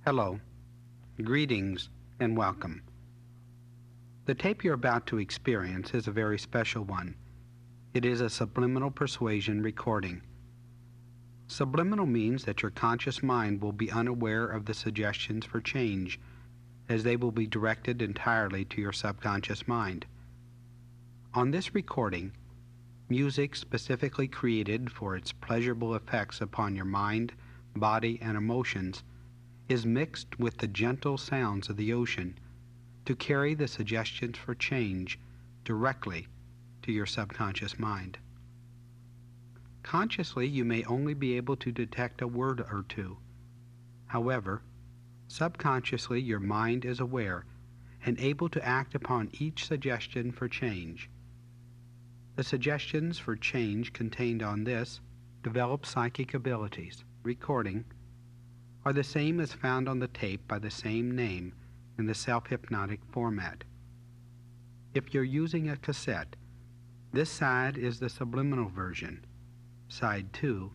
Hello, greetings, and welcome. The tape you're about to experience is a very special one. It is a subliminal persuasion recording. Subliminal means that your conscious mind will be unaware of the suggestions for change, as they will be directed entirely to your subconscious mind. On this recording, music specifically created for its pleasurable effects upon your mind, body, and emotions is mixed with the gentle sounds of the ocean to carry the suggestions for change directly to your subconscious mind. Consciously, you may only be able to detect a word or two. However, subconsciously your mind is aware and able to act upon each suggestion for change. The suggestions for change contained on this developed psychic abilities recording are the same as found on the tape by the same name in the self-hypnotic format. If you're using a cassette, this side is the subliminal version. Side 2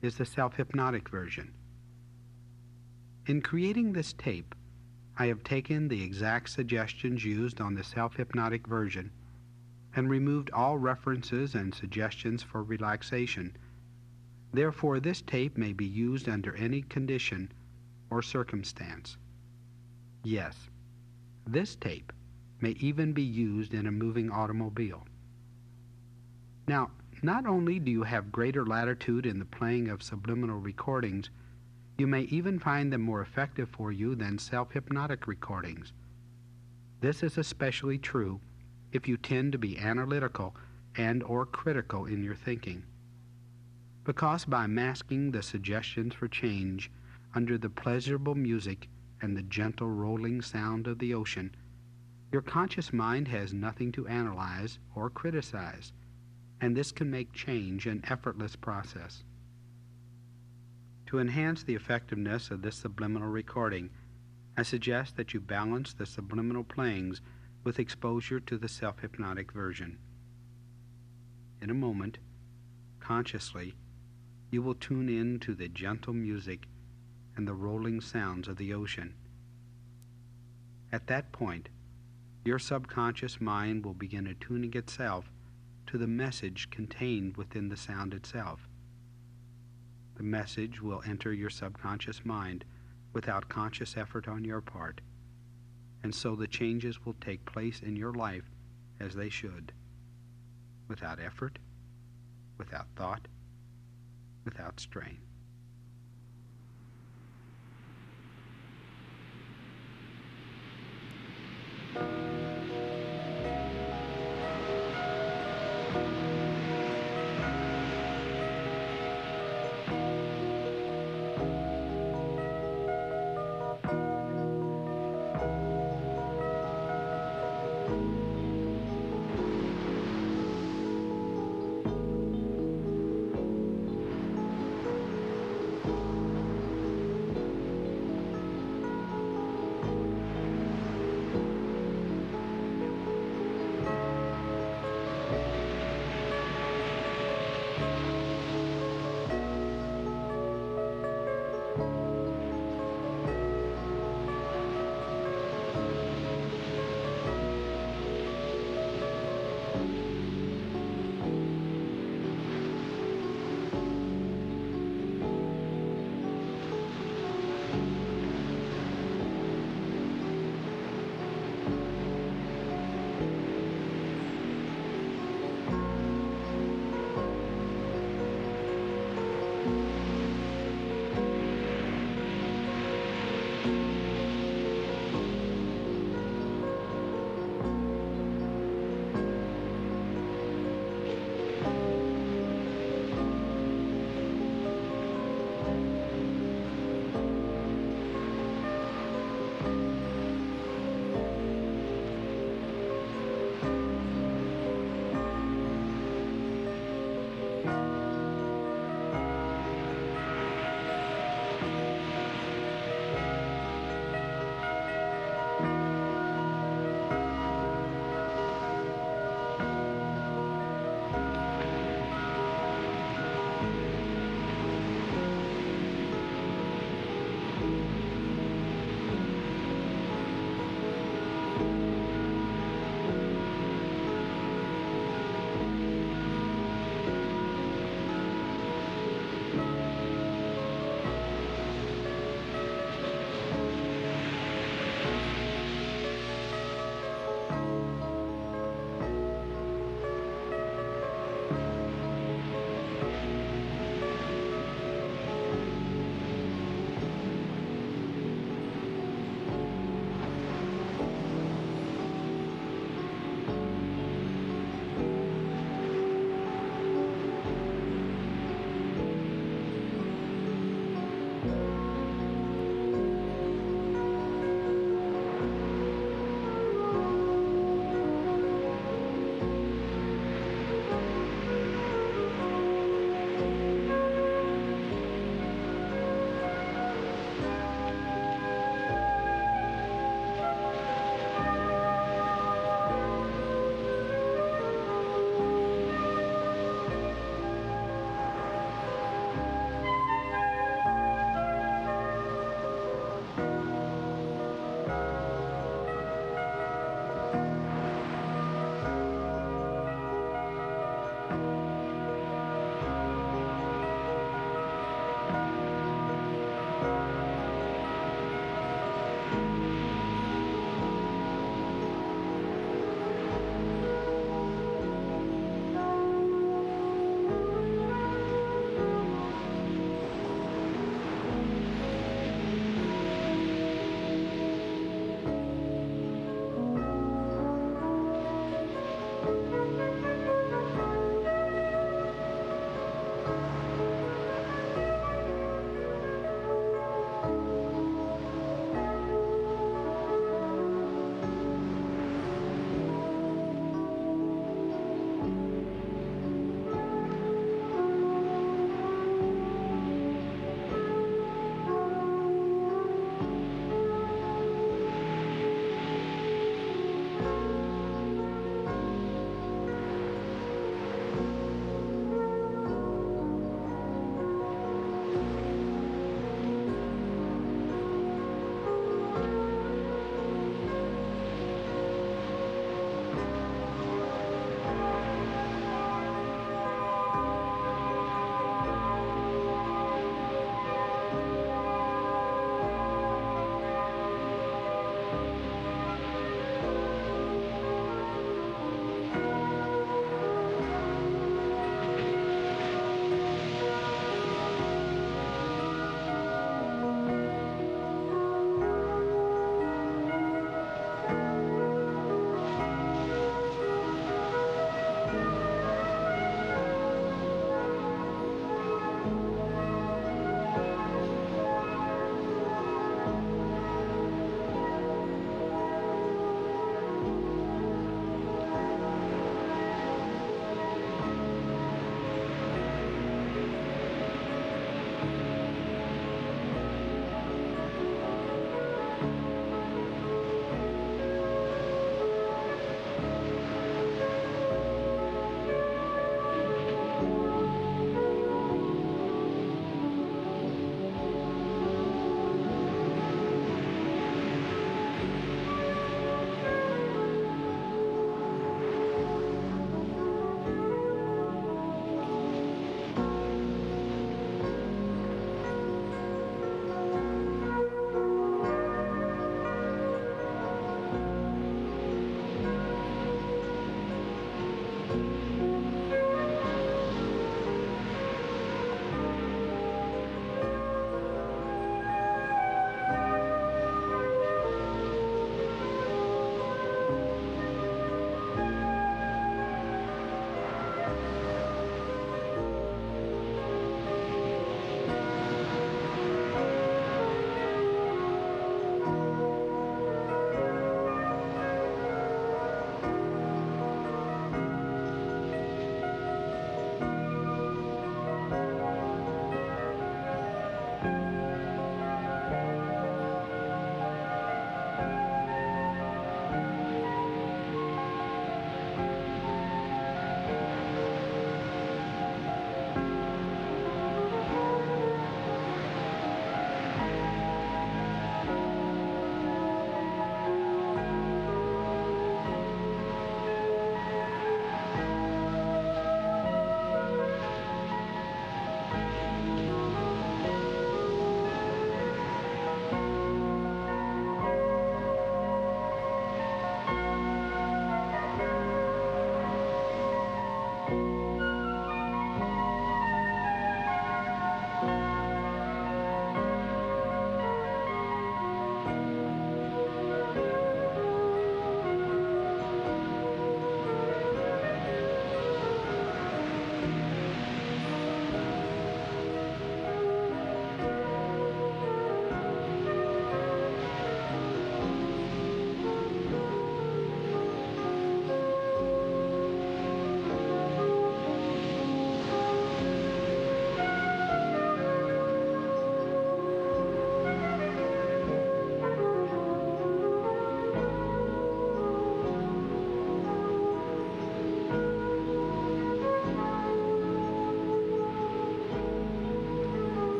is the self-hypnotic version. In creating this tape, I have taken the exact suggestions used on the self-hypnotic version and removed all references and suggestions for relaxation. Therefore, this tape may be used under any condition or circumstance. Yes, this tape may even be used in a moving automobile. Now, not only do you have greater latitude in the playing of subliminal recordings, you may even find them more effective for you than self-hypnotic recordings. This is especially true if you tend to be analytical and/or critical in your thinking. Because by masking the suggestions for change under the pleasurable music and the gentle rolling sound of the ocean, your conscious mind has nothing to analyze or criticize, and this can make change an effortless process. To enhance the effectiveness of this subliminal recording, I suggest that you balance the subliminal playings with exposure to the self-hypnotic version. In a moment, consciously, you will tune in to the gentle music and the rolling sounds of the ocean. At that point, your subconscious mind will begin attuning itself to the message contained within the sound itself. The message will enter your subconscious mind without conscious effort on your part, and so the changes will take place in your life as they should, without effort, without thought, without strain.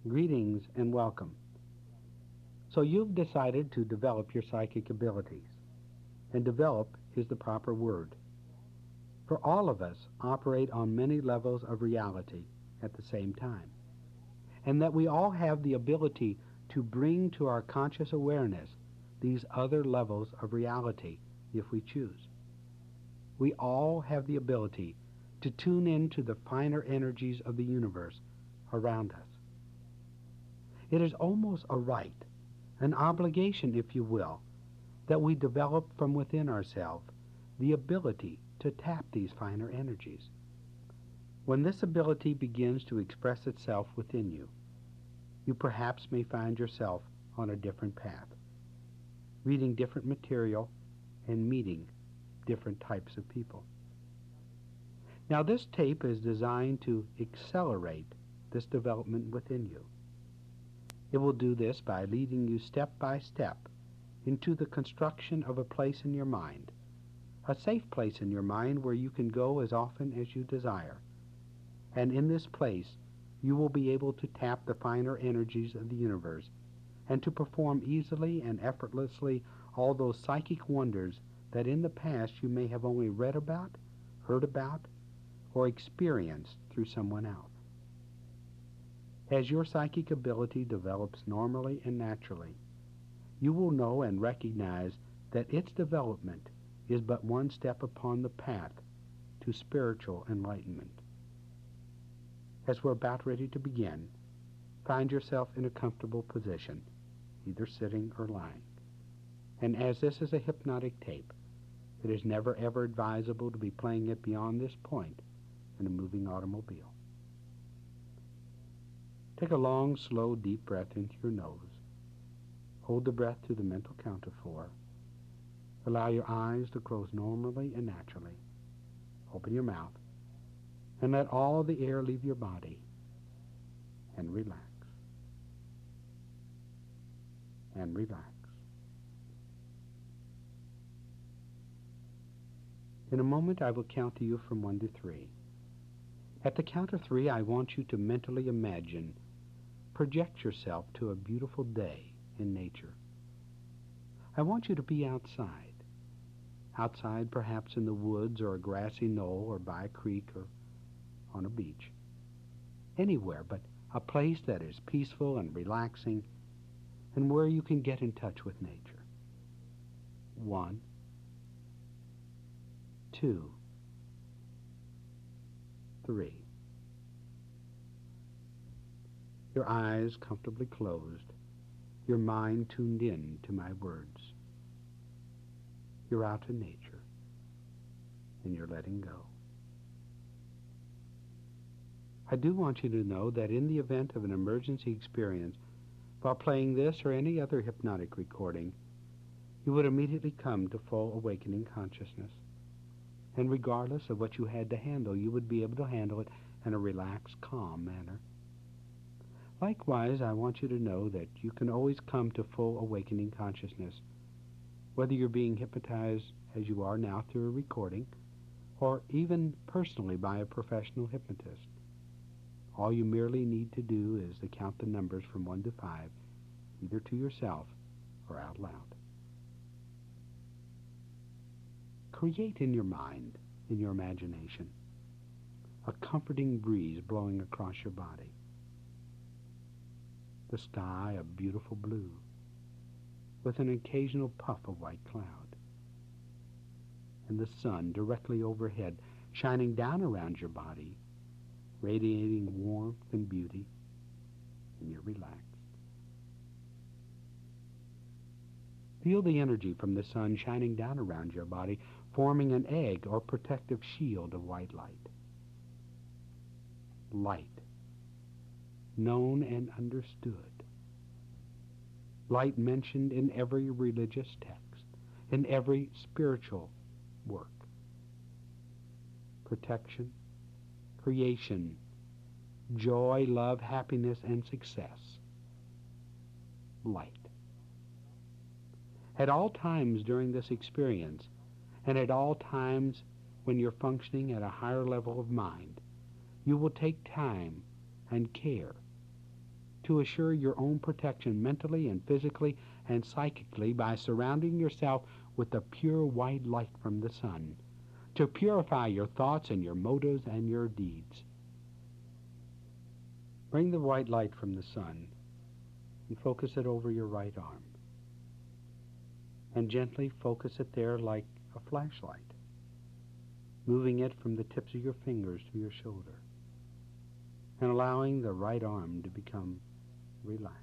Greetings and welcome. So you've decided to develop your psychic abilities, and develop is the proper word. For all of us operate on many levels of reality at the same time, and that we all have the ability to bring to our conscious awareness these other levels of reality if we choose. We all have the ability to tune into the finer energies of the universe around us. It is almost a right, an obligation, if you will, that we develop from within ourselves the ability to tap these finer energies. When this ability begins to express itself within you, you perhaps may find yourself on a different path, reading different material and meeting different types of people. Now, this tape is designed to accelerate this development within you. It will do this by leading you step by step into the construction of a place in your mind, a safe place in your mind where you can go as often as you desire. And in this place, you will be able to tap the finer energies of the universe and to perform easily and effortlessly all those psychic wonders that in the past you may have only read about, heard about, or experienced through someone else. As your psychic ability develops normally and naturally, you will know and recognize that its development is but one step upon the path to spiritual enlightenment. As we're about ready to begin, find yourself in a comfortable position, either sitting or lying. And as this is a hypnotic tape, it is never ever advisable to be playing it beyond this point in a moving automobile. Take a long, slow, deep breath into your nose. Hold the breath to the mental count of 4. Allow your eyes to close normally and naturally. Open your mouth and let all the air leave your body, and relax. And relax. In a moment I will count to you from 1 to 3. At the count of 3, I want you to mentally imagine, project yourself to a beautiful day in nature. I want you to be outside perhaps in the woods or a grassy knoll or by a creek or on a beach. Anywhere but a place that is peaceful and relaxing and where you can get in touch with nature. 1, 2, 3. Your eyes comfortably closed, your mind tuned in to my words. You're out in nature, and you're letting go. I do want you to know that in the event of an emergency experience, while playing this or any other hypnotic recording, you would immediately come to full awakening consciousness. And regardless of what you had to handle, you would be able to handle it in a relaxed, calm manner. Likewise, I want you to know that you can always come to full awakening consciousness, whether you're being hypnotized as you are now through a recording, or even personally by a professional hypnotist. All you merely need to do is to count the numbers from 1 to 5, either to yourself or out loud. Create in your mind, in your imagination, a comforting breeze blowing across your body. The sky a beautiful blue, with an occasional puff of white cloud. And the sun directly overhead, shining down around your body, radiating warmth and beauty, and you're relaxed. Feel the energy from the sun shining down around your body, forming an egg or protective shield of white light. Light, known and understood. Light mentioned in every religious text, in every spiritual work. Protection, creation, joy, love, happiness, and success. Light. At all times during this experience, and at all times when you're functioning at a higher level of mind, you will take time and care to assure your own protection mentally and physically and psychically by surrounding yourself with the pure white light from the sun, to purify your thoughts and your motives and your deeds. Bring the white light from the sun and focus it over your right arm. And gently focus it there like a flashlight, moving it from the tips of your fingers to your shoulder, and allowing the right arm to become relaxed.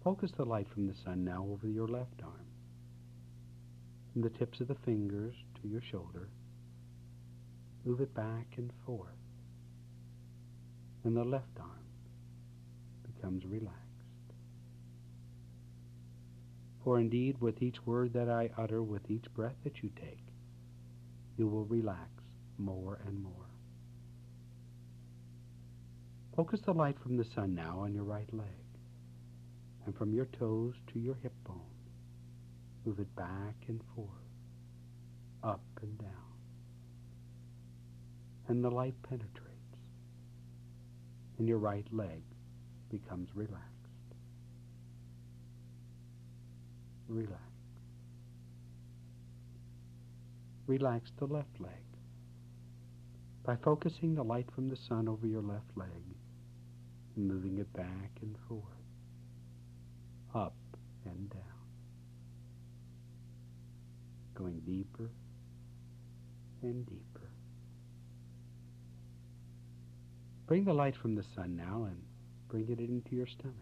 Focus the light from the sun now over your left arm, from the tips of the fingers to your shoulder. Move it back and forth, and the left arm becomes relaxed. For indeed, with each word that I utter, with each breath that you take, you will relax more and more. Focus the light from the sun now on your right leg, and from your toes to your hip bone. Move it back and forth, up and down. And the light penetrates, and your right leg becomes relaxed. Relax. Relax the left leg by focusing the light from the sun over your left leg and moving it back and forth, up and down, going deeper and deeper. Bring the light from the sun now and bring it into your stomach.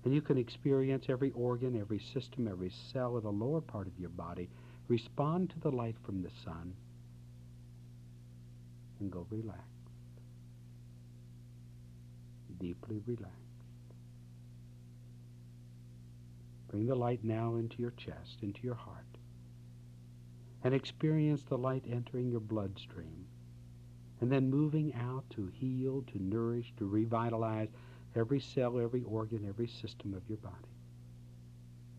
And you can experience every organ, every system, every cell of the lower part of your body respond to the light from the sun and go relaxed, deeply relaxed. Bring the light now into your chest, into your heart, and experience the light entering your bloodstream and then moving out to heal, to nourish, to revitalize every cell, every organ, every system of your body.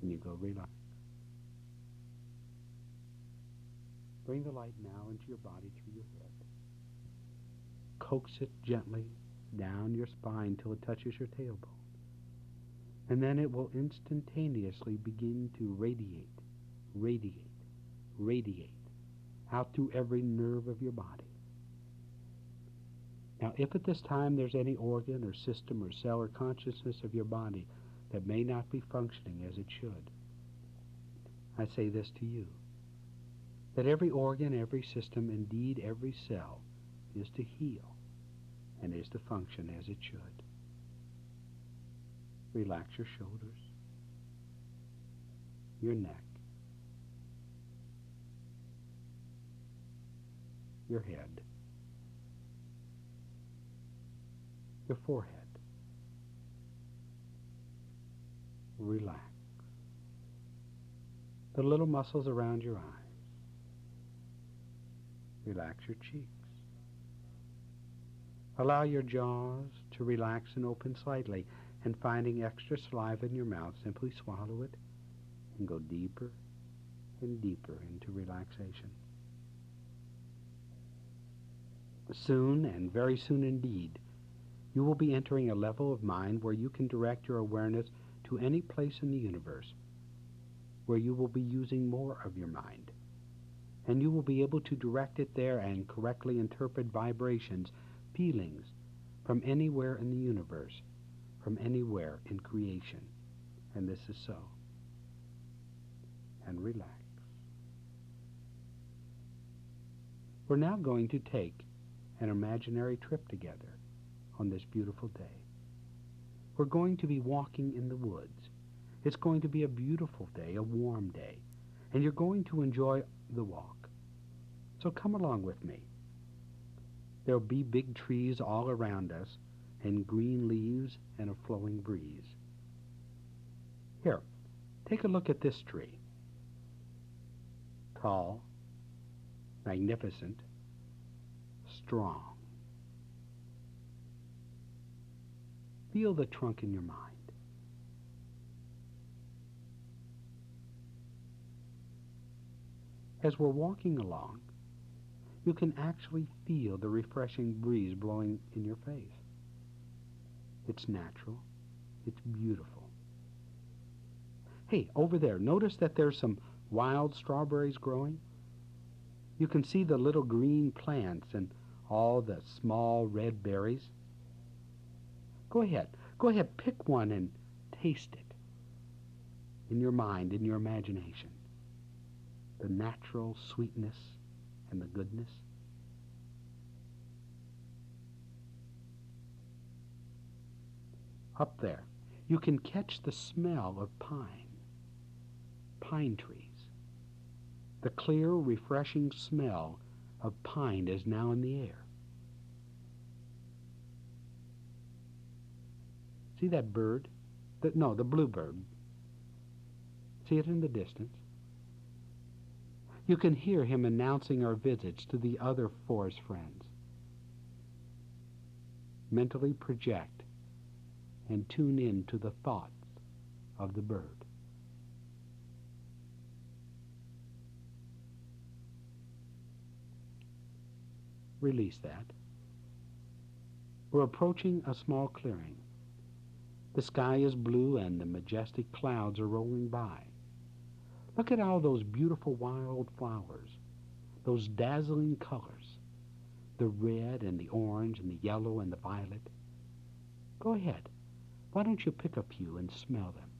And you go relax. Bring the light now into your body through your head. Coax it gently down your spine till it touches your tailbone. And then it will instantaneously begin to radiate, radiate, radiate out through every nerve of your body. Now, if at this time there's any organ or system or cell or consciousness of your body that may not be functioning as it should, I say this to you, that every organ, every system, indeed every cell, is to heal and is to function as it should. Relax your shoulders, your neck, your head, your forehead. Relax the little muscles around your eyes. Relax your cheeks. Allow your jaws to relax and open slightly, and finding extra saliva in your mouth, simply swallow it and go deeper and deeper into relaxation. Soon, and very soon indeed, you will be entering a level of mind where you can direct your awareness to any place in the universe where you will be using more of your mind. And you will be able to direct it there and correctly interpret vibrations, feelings from anywhere in the universe, from anywhere in creation. And this is so. And relax. We're now going to take an imaginary trip together on this beautiful day. We're going to be walking in the woods. It's going to be a beautiful day, a warm day, and you're going to enjoy the walk. So come along with me. There'll be big trees all around us, and green leaves and a flowing breeze. Here, take a look at this tree. Tall, magnificent, strong. Feel the trunk in your mind. As we're walking along, You can actually feel the refreshing breeze blowing in your face. It's natural. It's beautiful. Hey, over there, notice that there's some wild strawberries growing? You can see the little green plants and all the small red berries. Go ahead, pick one and taste it in your mind, in your imagination. The natural sweetness and the goodness. Up there, you can catch the smell of pine trees. The clear, refreshing smell of pine is now in the air. See that bird? The bluebird. See it in the distance? You can hear him announcing our visits to the other forest friends. Mentally project and tune in to the thoughts of the bird. Release that. We're approaching a small clearing. The sky is blue and the majestic clouds are rolling by. Look at all those beautiful wild flowers, those dazzling colors, the red and the orange and the yellow and the violet. Go ahead. Why don't you pick a few and smell them?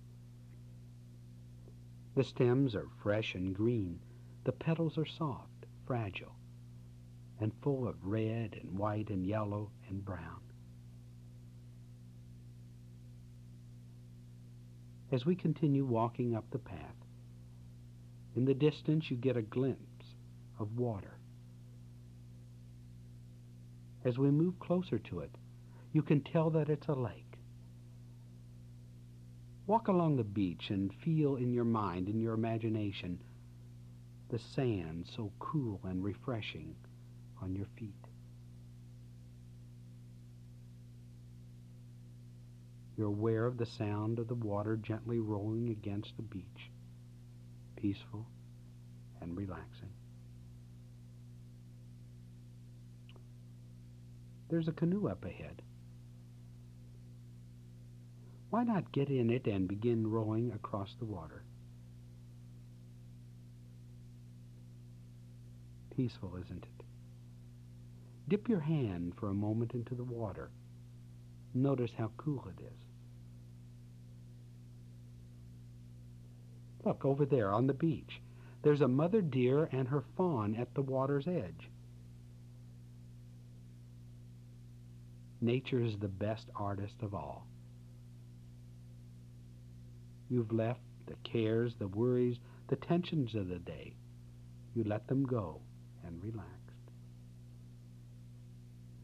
The stems are fresh and green. The petals are soft, fragile, and full of red and white and yellow and brown. As we continue walking up the path, in the distance you get a glimpse of water. As we move closer to it, you can tell that it's a lake. Walk along the beach and feel in your mind, in your imagination, the sand so cool and refreshing on your feet. You're aware of the sound of the water gently rolling against the beach, peaceful and relaxing. There's a canoe up ahead. Why not get in it and begin rowing across the water? Peaceful, isn't it? Dip your hand for a moment into the water. Notice how cool it is. Look, over there on the beach. There's a mother deer and her fawn at the water's edge. Nature is the best artist of all. You've left the cares, the worries, the tensions of the day. You let them go and relaxed.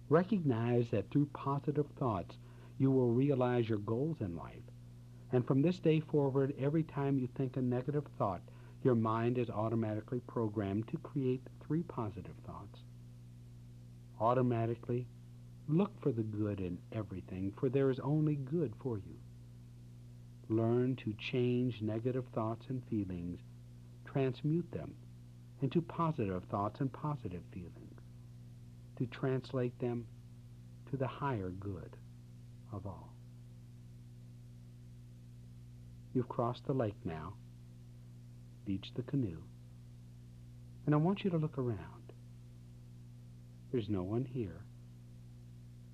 Recognize that through positive thoughts, you will realize your goals in life. And from this day forward, every time you think a negative thought, your mind is automatically programmed to create 3 positive thoughts. Automatically look for the good in everything, for there is only good for you. Learn to change negative thoughts and feelings, transmute them into positive thoughts and positive feelings, to translate them to the higher good of all. You've crossed the lake now, beached the canoe, and I want you to look around. There's no one here.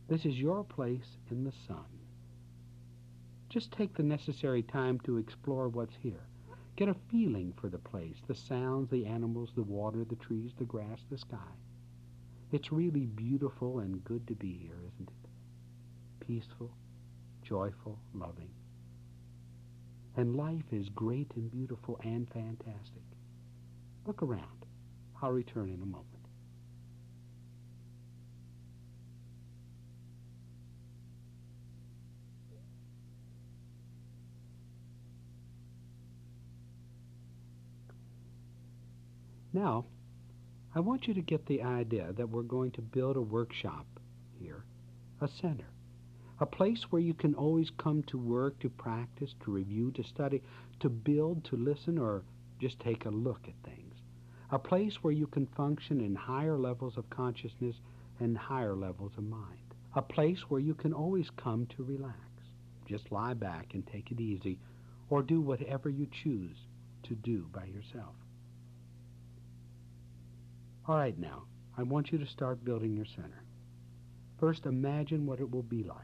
This is your place in the sun. Just take the necessary time to explore what's here. Get a feeling for the place, the sounds, the animals, the water, the trees, the grass, the sky. It's really beautiful and good to be here, isn't it? Peaceful, joyful, loving. And life is great and beautiful and fantastic. Look around. I'll return in a moment. Now, I want you to get the idea that we're going to build a workshop here, a center, a place where you can always come to work, to practice, to review, to study, to build, to listen, or just take a look at things. a place where you can function in higher levels of consciousness and higher levels of mind, a place where you can always come to relax. Just lie back and take it easy, or do whatever you choose to do by yourself. All right, now, I want you to start building your center. First, imagine what it will be like.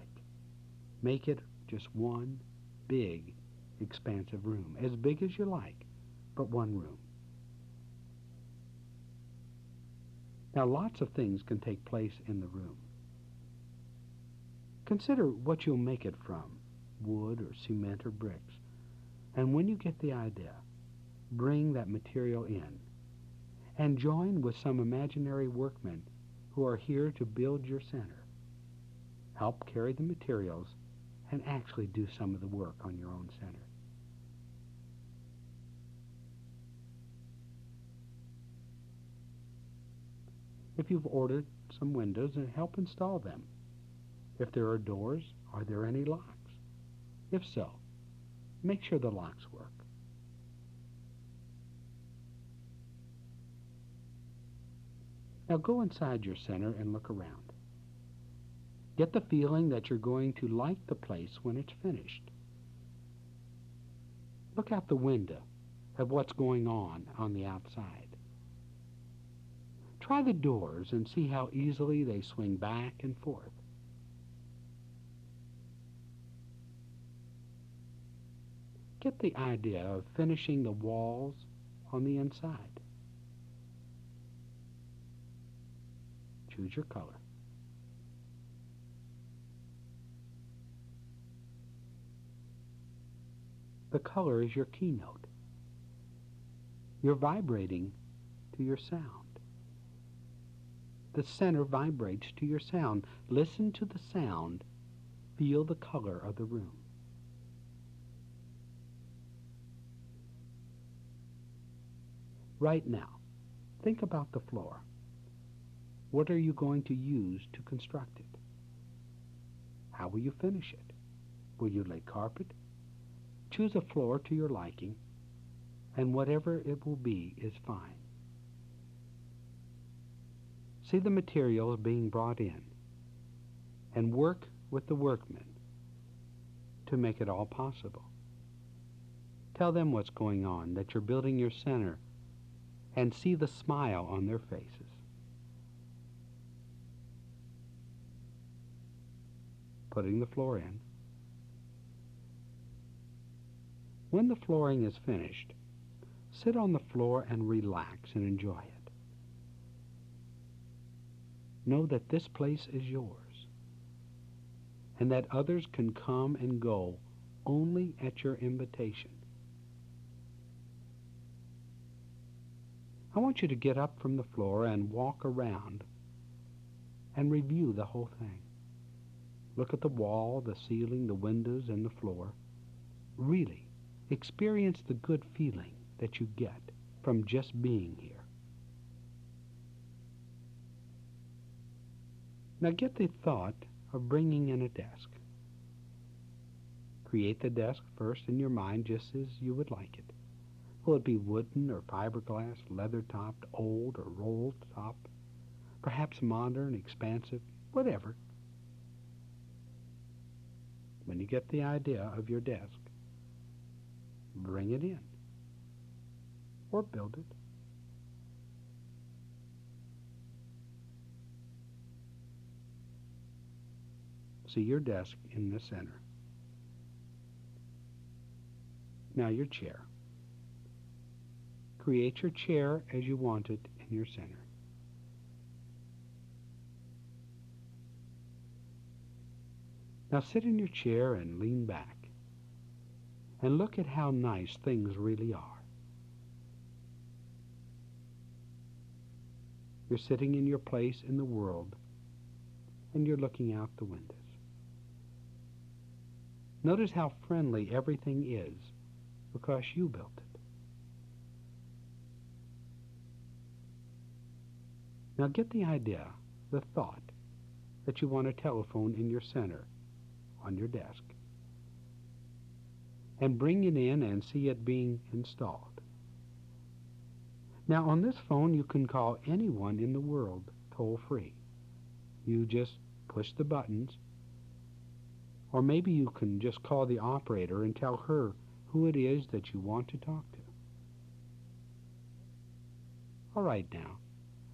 Make it just one big, expansive room, as big as you like, but one room. Now, lots of things can take place in the room. Consider what you'll make it from, wood or cement or bricks. And when you get the idea, bring that material in and join with some imaginary workmen who are here to build your center. Help carry the materials and actually do some of the work on your own center. If you've ordered some windows, then help install them. If there are doors, are there any locks? If so, make sure the locks work. Now go inside your center and look around. Get the feeling that you're going to like the place when it's finished. Look out the window at what's going on the outside. Try the doors and see how easily they swing back and forth. Get the idea of finishing the walls on the inside. Choose your color. The color is your keynote. You're vibrating to your sound. The center vibrates to your sound. Listen to the sound. Feel the color of the room. Right now, think about the floor. What are you going to use to construct it? How will you finish it? Will you lay carpet? Choose a floor to your liking, and whatever it will be is fine. See the materials being brought in, and work with the workmen to make it all possible. Tell them what's going on, that you're building your center, and see the smile on their faces. Putting the floor in. When the flooring is finished, sit on the floor and relax and enjoy it. Know that this place is yours, and that others can come and go only at your invitation. I want you to get up from the floor and walk around and review the whole thing. Look at the wall, the ceiling, the windows, and the floor. Really experience the good feeling that you get from just being here. Now get the thought of bringing in a desk. Create the desk first in your mind just as you would like it. Will it be wooden or fiberglass, leather-topped, old or rolled-top, perhaps modern, expansive, whatever? When you get the idea of your desk, bring it in or build it. See your desk in the center. Now your chair. Create your chair as you want it in your center. Now sit in your chair and lean back and look at how nice things really are. You're sitting in your place in the world and you're looking out the windows. Notice how friendly everything is because you built it. Now get the idea, the thought, that you want a telephone in your center on your desk. And bring it in and see it being installed. Now on this phone you can call anyone in the world toll free. You just push the buttons, or maybe you can just call the operator and tell her who it is that you want to talk to. All right now,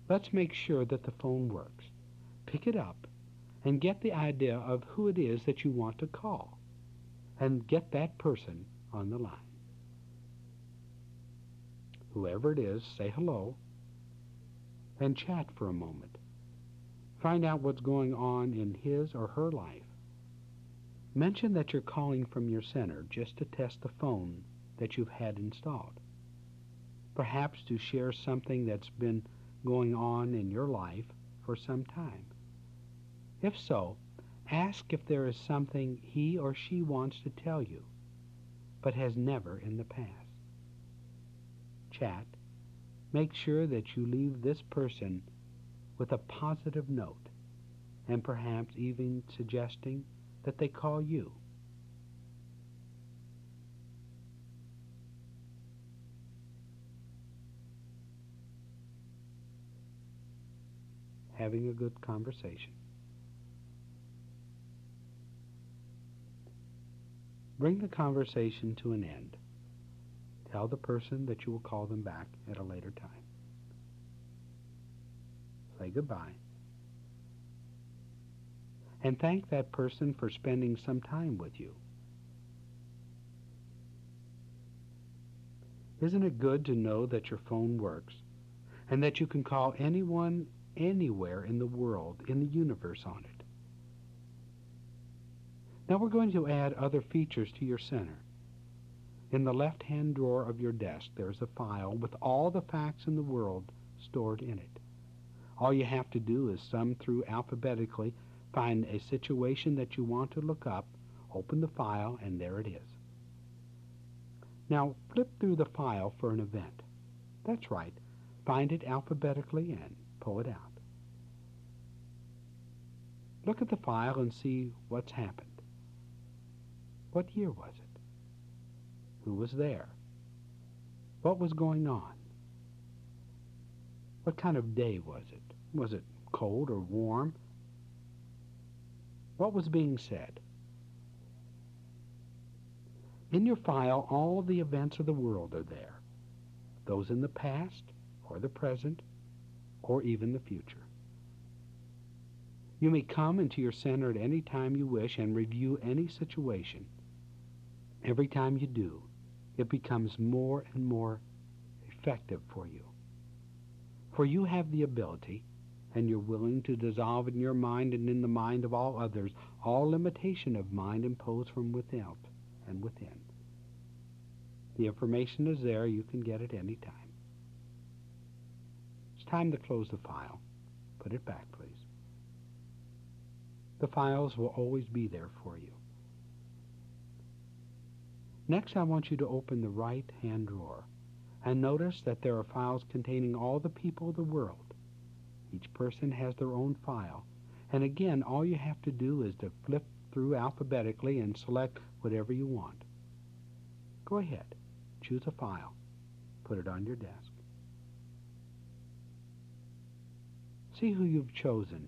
let's make sure that the phone works. Pick it up and get the idea of who it is that you want to call, and get that person on the line. Whoever it is, say hello and chat for a moment. Find out what's going on in his or her life. Mention that you're calling from your center just to test the phone that you've had installed. Perhaps to share something that's been going on in your life for some time. If so, ask if there is something he or she wants to tell you, but has never in the past. Chat. Make sure that you leave this person with a positive note, and perhaps even suggesting that they call you. Having a good conversation. Bring the conversation to an end. Tell the person that you will call them back at a later time. Say goodbye. And thank that person for spending some time with you. Isn't it good to know that your phone works and that you can call anyone, anywhere in the world, in the universe on it? Now we're going to add other features to your center. In the left-hand drawer of your desk, there's a file with all the facts in the world stored in it. All you have to do is thumb through alphabetically, find a situation that you want to look up, open the file, and there it is. Now flip through the file for an event. That's right, find it alphabetically and pull it out. Look at the file and see what's happened. What year was it? Who was there? What was going on? What kind of day was it? Was it cold or warm? What was being said? In your file, all the events of the world are there. Those in the past, or the present, or even the future. You may come into your center at any time you wish and review any situation. Every time you do, it becomes more and more effective for you. For you have the ability, and you're willing to dissolve in your mind and in the mind of all others, all limitation of mind imposed from without and within. The information is there. You can get it any time. It's time to close the file. Put it back, please. The files will always be there for you. Next, I want you to open the right-hand drawer and notice that there are files containing all the people of the world. Each person has their own file, and again, all you have to do is to flip through alphabetically and select whatever you want. Go ahead, choose a file, put it on your desk. See who you've chosen.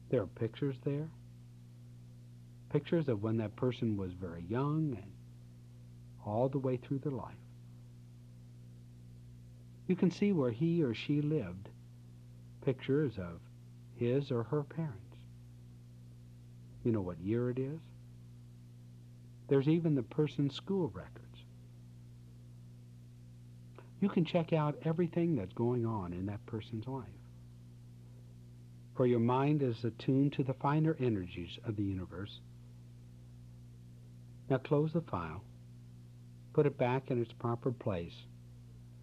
There are pictures there. Pictures of when that person was very young and all the way through their life. You can see where he or she lived. Pictures of his or her parents. You know what year it is? There's even the person's school records. You can check out everything that's going on in that person's life. For your mind is attuned to the finer energies of the universe. Now close the file, put it back in its proper place,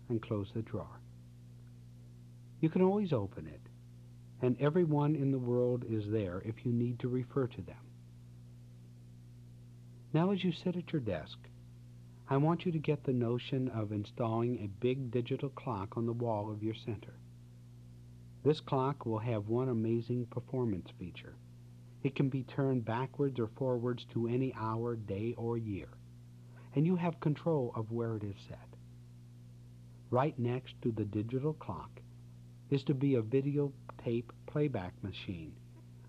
and close the drawer. You can always open it, and everyone in the world is there if you need to refer to them. Now as you sit at your desk, I want you to get the notion of installing a big digital clock on the wall of your center. This clock will have one amazing performance feature. It can be turned backwards or forwards to any hour, day, or year, and you have control of where it is set. right next to the digital clock, is to be a videotape playback machine,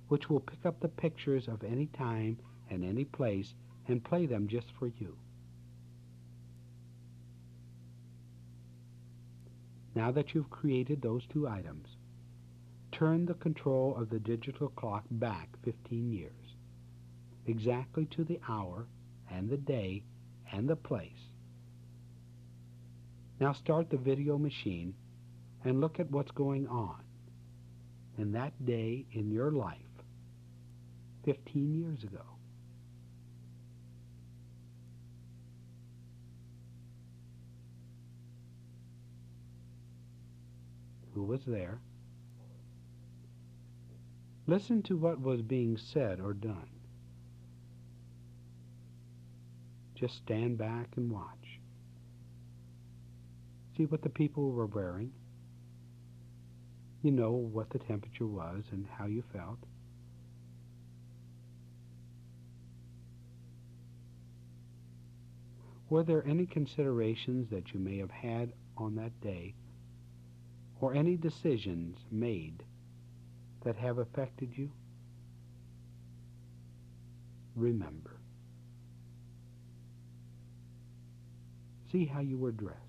which will pick up the pictures of any time and any place and play them just for you. Now that you've created those two items, turn the control of the digital clock back 15 years, exactly to the hour and the day and the place. Now start the video machine and look at what's going on in that day in your life 15 years ago. Who was there? Listen to what was being said or done. Just stand back and watch. See what the people were wearing. You know what the temperature was and how you felt. Were there any considerations that you may have had on that day, or any decisions made that have affected you? Remember. See how you were dressed.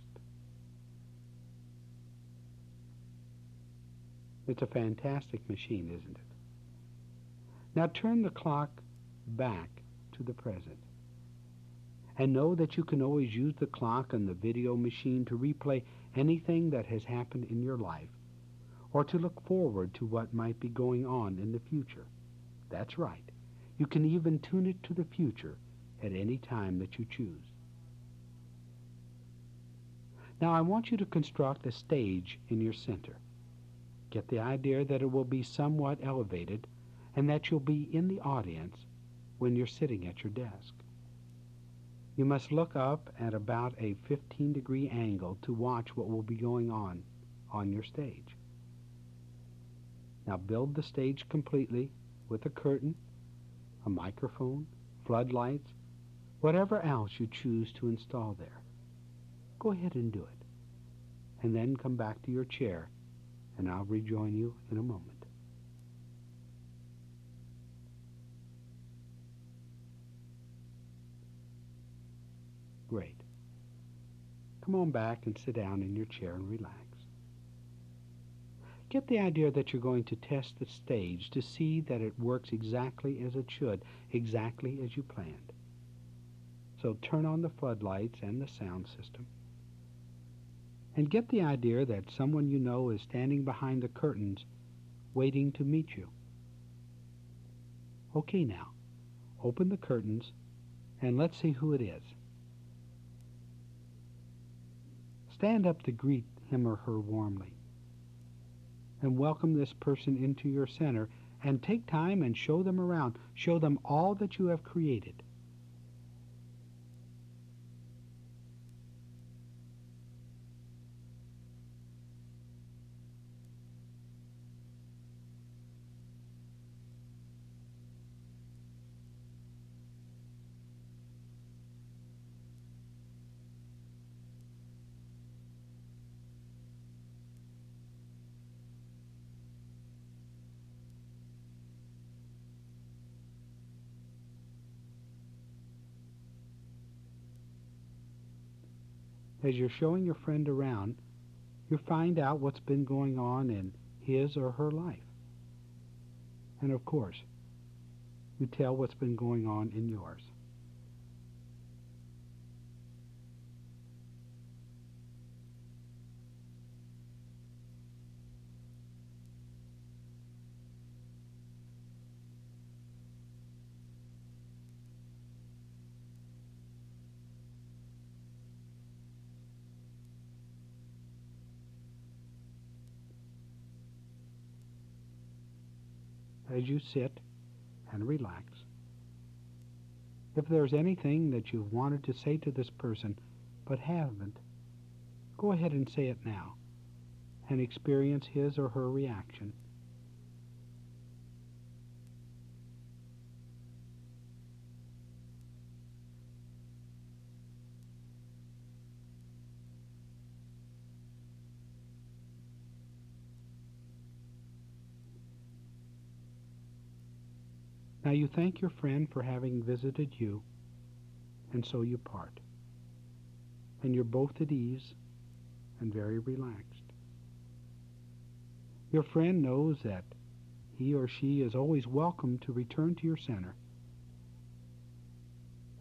It's a fantastic machine, isn't it? Now turn the clock back to the present. And know that you can always use the clock and the video machine to replay anything that has happened in your life, or to look forward to what might be going on in the future. That's right. You can even tune it to the future at any time that you choose. Now I want you to construct a stage in your center. Get the idea that it will be somewhat elevated and that you'll be in the audience when you're sitting at your desk. You must look up at about a 15-degree angle to watch what will be going on your stage. Now build the stage completely with a curtain, a microphone, floodlights, whatever else you choose to install there. Go ahead and do it. And then come back to your chair, and I'll rejoin you in a moment. Great. Come on back and sit down in your chair and relax. Get the idea that you're going to test the stage to see that it works exactly as it should, exactly as you planned. So turn on the floodlights and the sound system. And get the idea that someone you know is standing behind the curtains waiting to meet you. Okay, now, open the curtains and let's see who it is. Stand up to greet him or her warmly and welcome this person into your center, and take time and show them around. Show them all that you have created. As you're showing your friend around, you find out what's been going on in his or her life. And of course, you tell what's been going on in yours. As you sit and relax, if there's anything that you've wanted to say to this person but haven't, go ahead and say it now and experience his or her reaction. Now you thank your friend for having visited you, and so you part. And you're both at ease and very relaxed. Your friend knows that he or she is always welcome to return to your center.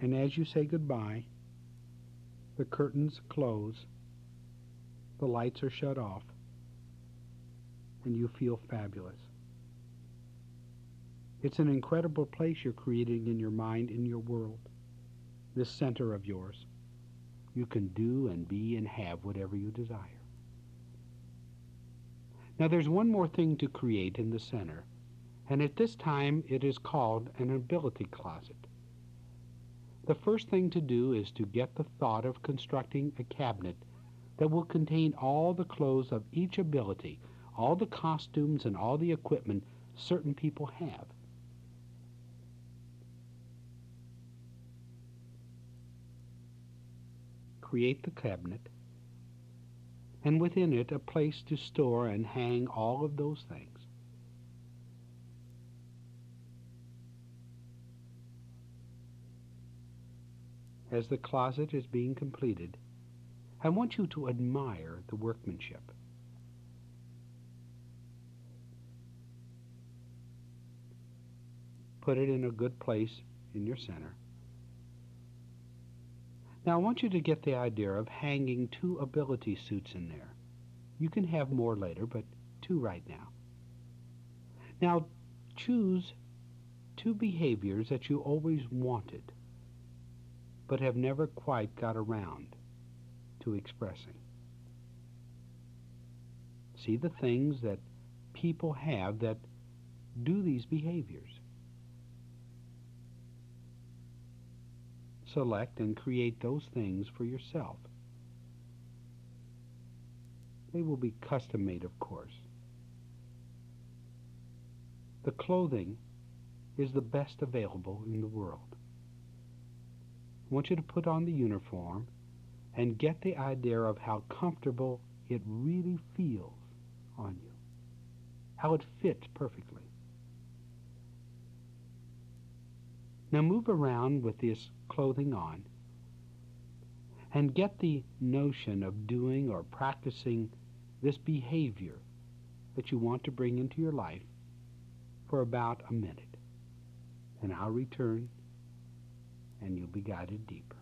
And as you say goodbye, the curtains close, the lights are shut off, and you feel fabulous. It's an incredible place you're creating in your mind, in your world, this center of yours. You can do and be and have whatever you desire. Now there's one more thing to create in the center, and at this time it is called an ability closet. The first thing to do is to get the thought of constructing a cabinet that will contain all the clothes of each ability, all the costumes and all the equipment certain people have. Create the cabinet, and within it a place to store and hang all of those things. As the closet is being completed, I want you to admire the workmanship. Put it in a good place in your center. Now I want you to get the idea of hanging 2 ability suits in there. You can have more later, but 2 right now. Now choose 2 behaviors that you always wanted, but have never quite got around to expressing. See the things that people have that do these behaviors. Select and create those things for yourself. They will be custom made, of course. The clothing is the best available in the world. I want you to put on the uniform and get the idea of how comfortable it really feels on you, how it fits perfectly. Now move around with this clothing on and get the notion of doing or practicing this behavior that you want to bring into your life for about a minute. And I'll return and you'll be guided deeper.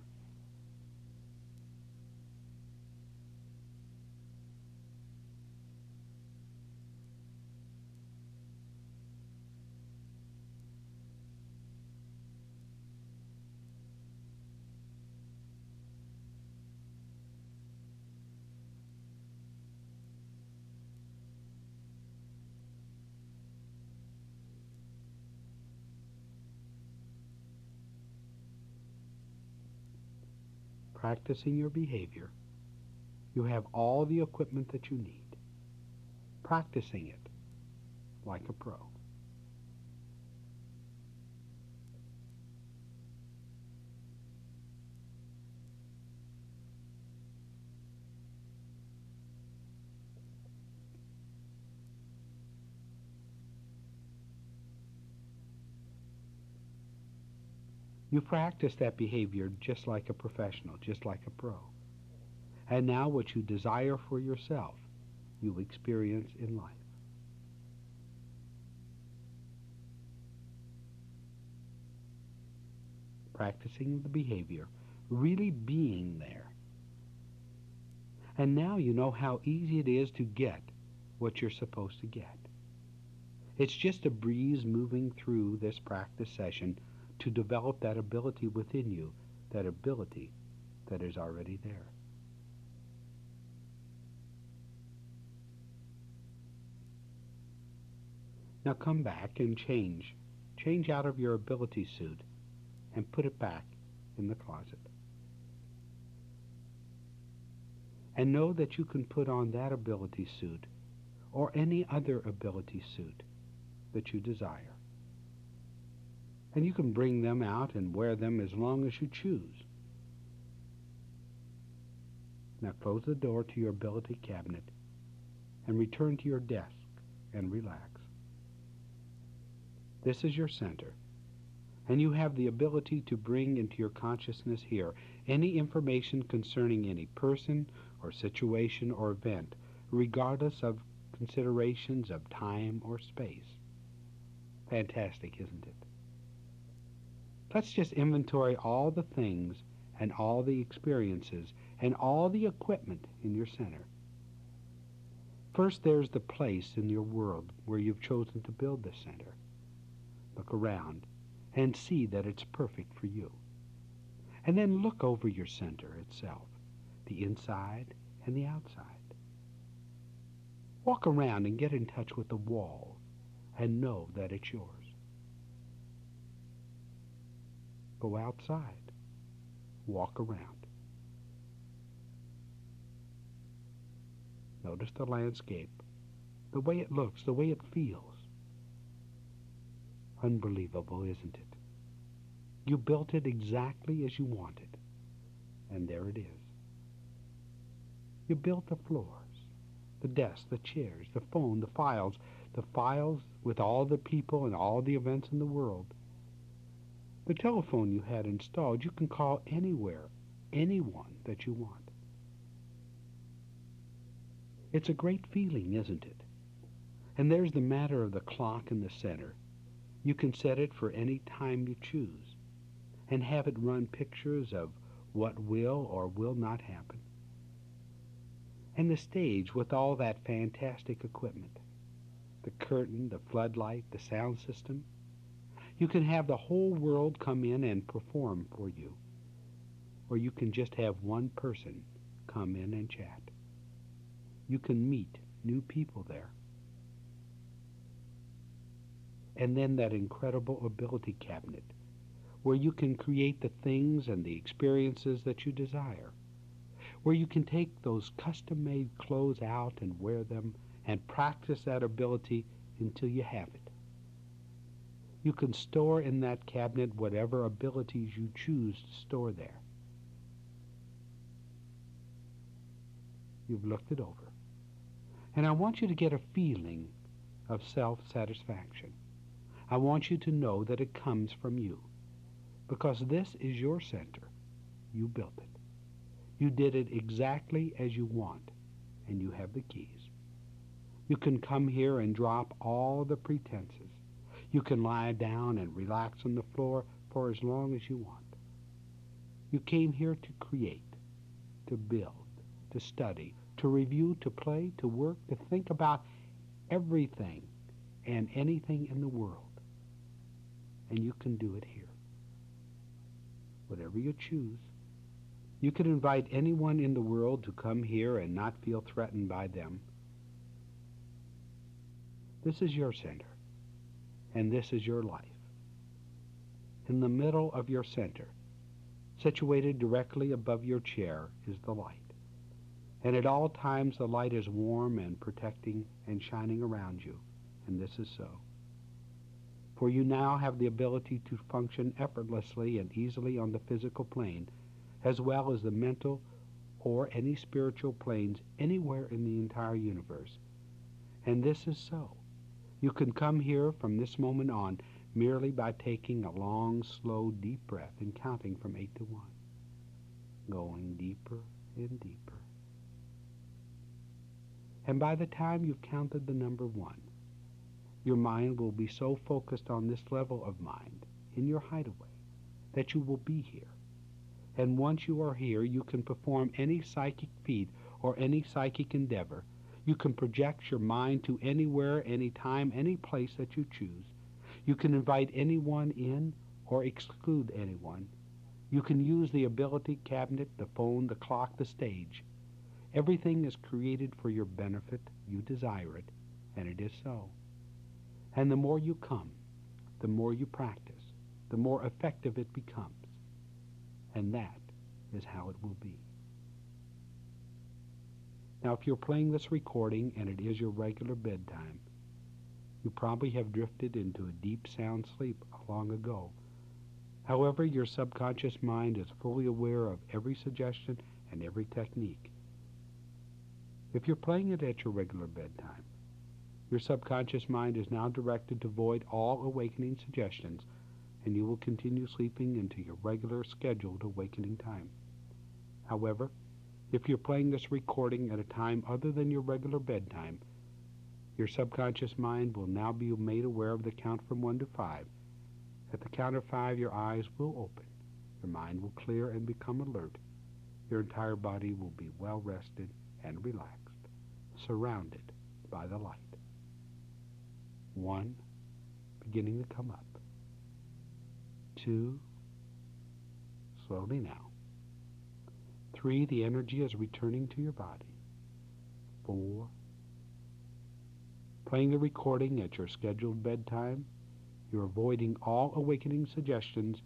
Practicing your behavior, you have all the equipment that you need. Practicing it like a pro. You practice that behavior just like a professional, just like a pro. And now what you desire for yourself, you experience in life. Practicing the behavior, really being there. And now you know how easy it is to get what you're supposed to get. It's just a breeze moving through this practice session to develop that ability within you, that ability that is already there. Now come back and change. Change out of your ability suit and put it back in the closet. And know that you can put on that ability suit or any other ability suit that you desire. And you can bring them out and wear them as long as you choose. Now close the door to your ability cabinet and return to your desk and relax. This is your center, and you have the ability to bring into your consciousness here any information concerning any person or situation or event, regardless of considerations of time or space. Fantastic, isn't it? Let's just inventory all the things and all the experiences and all the equipment in your center. First, there's the place in your world where you've chosen to build the center. Look around and see that it's perfect for you. And then look over your center itself, the inside and the outside. Walk around and get in touch with the wall and know that it's yours. Go outside. Walk around. Notice the landscape, the way it looks, the way it feels. Unbelievable, isn't it? You built it exactly as you wanted, and there it is. You built the floors, the desks, the chairs, the phone, the files with all the people and all the events in the world. The telephone you had installed, you can call anywhere, anyone that you want. It's a great feeling, isn't it? And there's the matter of the clock in the center. You can set it for any time you choose and have it run pictures of what will or will not happen. And the stage with all that fantastic equipment, the curtain, the floodlight, the sound system. You can have the whole world come in and perform for you, or you can just have one person come in and chat. You can meet new people there. And then that incredible ability cabinet, where you can create the things and the experiences that you desire, where you can take those custom-made clothes out and wear them and practice that ability until you have it. You can store in that cabinet whatever abilities you choose to store there. You've looked it over. And I want you to get a feeling of self-satisfaction. I want you to know that it comes from you, because this is your center. You built it. You did it exactly as you want, and you have the keys. You can come here and drop all the pretenses. You can lie down and relax on the floor for as long as you want. You came here to create, to build, to study, to review, to play, to work, to think about everything and anything in the world. And you can do it here. Whatever you choose. You can invite anyone in the world to come here and not feel threatened by them. This is your center, and this is your life. In the middle of your center, situated directly above your chair, is the light. And at all times the light is warm and protecting and shining around you, and this is so. For you now have the ability to function effortlessly and easily on the physical plane, as well as the mental or any spiritual planes anywhere in the entire universe. And this is so. You can come here from this moment on merely by taking a long, slow, deep breath and counting from 8 to 1, going deeper and deeper. And by the time you've counted the number 1, your mind will be so focused on this level of mind in your hideaway that you will be here. And once you are here, you can perform any psychic feat or any psychic endeavor. You can project your mind to anywhere, anytime, any place that you choose. You can invite anyone in or exclude anyone. You can use the ability cabinet, the phone, the clock, the stage. Everything is created for your benefit. You desire it, and it is so. And the more you come, the more you practice, the more effective it becomes. And that is how it will be. Now, if you're playing this recording and it is your regular bedtime, you probably have drifted into a deep sound sleep long ago. However, your subconscious mind is fully aware of every suggestion and every technique. If you're playing it at your regular bedtime, your subconscious mind is now directed to void all awakening suggestions and you will continue sleeping into your regular scheduled awakening time. However, if you're playing this recording at a time other than your regular bedtime, your subconscious mind will now be made aware of the count from 1 to 5. At the count of 5, your eyes will open, your mind will clear and become alert. Your entire body will be well rested and relaxed, surrounded by the light. 1, beginning to come up. 2, slowly now. 3, the energy is returning to your body. 4, playing the recording at your scheduled bedtime, you're avoiding all awakening suggestions,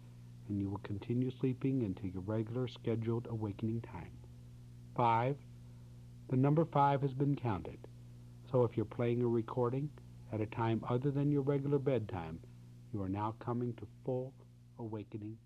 and you will continue sleeping into your regular scheduled awakening time. 5, the number 5 has been counted, so if you're playing a recording at a time other than your regular bedtime, you are now coming to full awakening